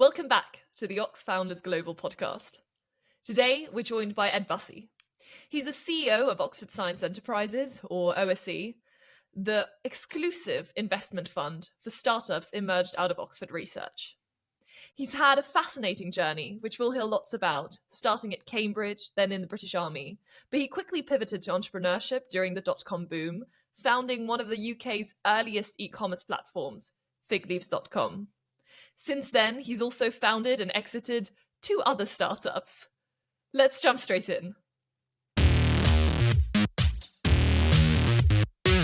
Welcome back to the OxFounders Global Podcast. Today, we're joined by Ed Bussey. He's the CEO of Oxford Science Enterprises, or OSE, the exclusive investment fund for startups emerged out of Oxford research. He's had a fascinating journey, which we'll hear lots about, starting at Cambridge, then in the British Army. But he quickly pivoted to entrepreneurship during the dot-com boom, founding one of the UK's earliest e-commerce platforms, figleaves.com. Since then, he's also founded and exited 2 other startups. Let's jump straight in.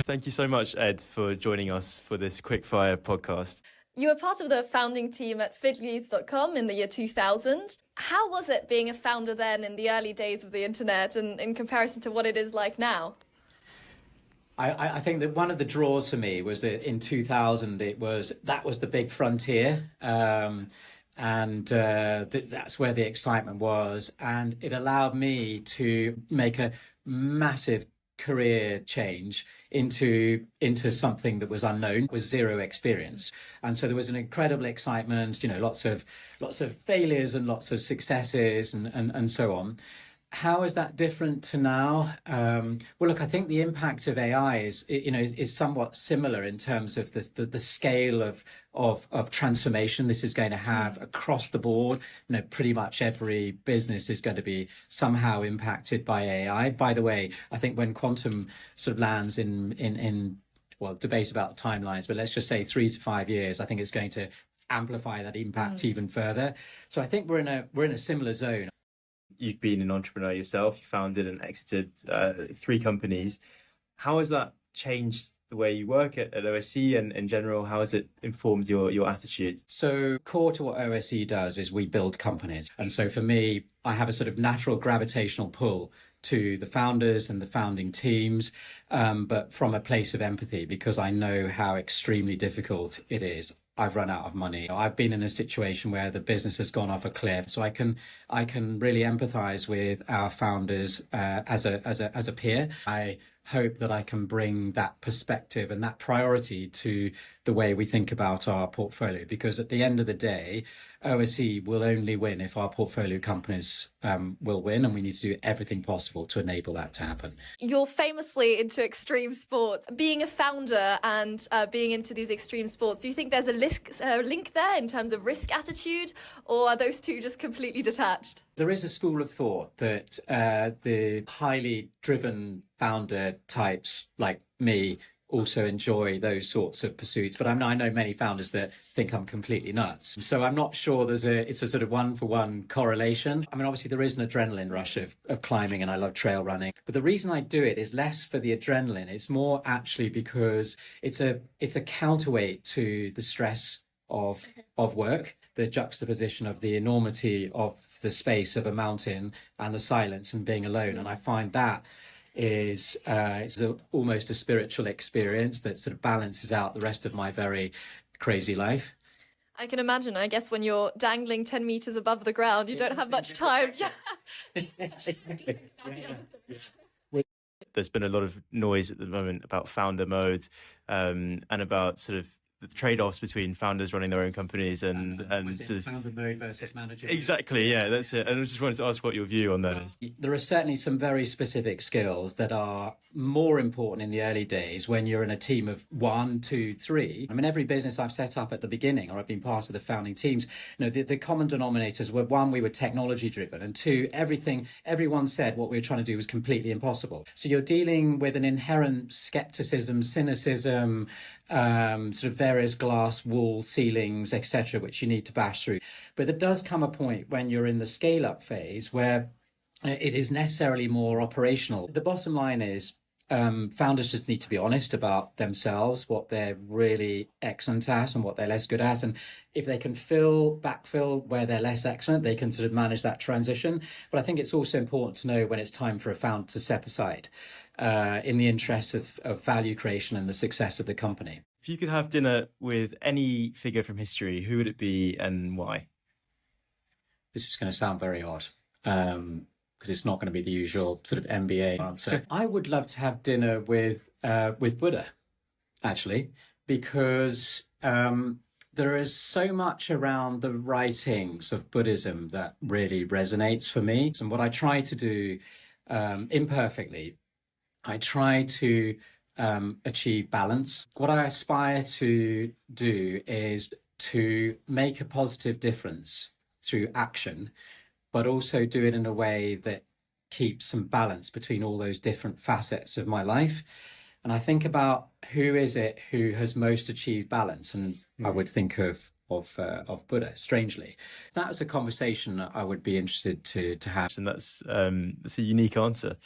Thank you so much, Ed, for joining us for this Quickfire podcast. You were part of the founding team at figleaves.com in the year 2000. How was it being a founder then in the early days of the internet and in comparison to what it is like now? I think that one of the draws for me was that in 2000 that was the big frontier, and that's where the excitement was, and it allowed me to make a massive career change into something that was unknown, was zero experience, and so there was an incredible excitement, lots of failures and lots of successes and so on. How is that different to now? Well, look, I think the impact of AI is somewhat similar in terms of the scale of transformation this is going to have across the board. Pretty much every business is going to be somehow impacted by AI. By the way, I think when quantum sort of lands in debate about the timelines, but let's just say 3 to 5 years, I think it's going to amplify that impact even further. So I think we're in a similar zone. You've been an entrepreneur yourself. You founded and exited 3 companies. How has that changed the way you work at OSE, and in general, how has it informed your attitude? So core to what OSE does is we build companies. And so for me, I have a sort of natural gravitational pull to the founders and the founding teams, but from a place of empathy, because I know how extremely difficult it is. I've run out of money. I've been in a situation where the business has gone off a cliff. So I can really empathize with our founders as a peer. I hope that I can bring that perspective and that priority to the way we think about our portfolio, because at the end of the day, OSE will only win if our portfolio companies will win, and we need to do everything possible to enable that to happen. You're famously into extreme sports. Being a founder and being into these extreme sports, do you think there's a link there in terms of risk attitude, or are those two just completely detached? There is a school of thought that the highly driven founder types like me also enjoy those sorts of pursuits, but I know many founders that think I'm completely nuts. So I'm not sure it's a sort of 1-for-1 correlation. I mean, obviously there is an adrenaline rush of climbing, and I love trail running. But the reason I do it is less for the adrenaline. It's more actually because it's a counterweight to the stress of work, the juxtaposition of the enormity of the space of a mountain and the silence and being alone. And I find that is almost a spiritual experience that sort of balances out the rest of my very crazy life. I can imagine. I guess when you're dangling 10 meters above the ground, you don't have much time. There's been a lot of noise at the moment about founder mode, and about sort of the trade-offs between founders running their own companies and sort of founder mode versus manager. Exactly, yeah, that's it. And I just wanted to ask what your view on that is. There are certainly some very specific skills that are more important in the early days when you're in a team of 1, 2, 3. I mean, every business I've set up at the beginning, or I've been part of the founding teams, the common denominators were, 1, we were technology driven, and 2, everyone said what we were trying to do was completely impossible. So you're dealing with an inherent skepticism, cynicism, sort of various glass wall ceilings, etc., which you need to bash through. But there does come a point when you're in the scale-up phase where it is necessarily more operational. The bottom line is founders just need to be honest about themselves, what they're really excellent at and what they're less good at. And if they can backfill where they're less excellent, they can sort of manage that transition. But I think it's also important to know when it's time for a founder to step aside in the interest of value creation and the success of the company. If you could have dinner with any figure from history, who would it be and why? This is going to sound very odd, because it's not going to be the usual sort of MBA answer. I would love to have dinner with Buddha, actually, because There is so much around the writings of Buddhism that really resonates for me. And what I try to do, imperfectly, I try to achieve balance. What I aspire to do is to make a positive difference through action, but also do it in a way that keeps some balance between all those different facets of my life. And I think about who is it who has most achieved balance, and I would think of Buddha. Strangely, that was a conversation that I would be interested to have, and that's a unique answer.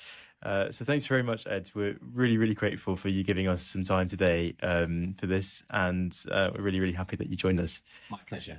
So thanks very much, Ed. We're really, really grateful for you giving us some time today for this, and we're really, really happy that you joined us. My pleasure.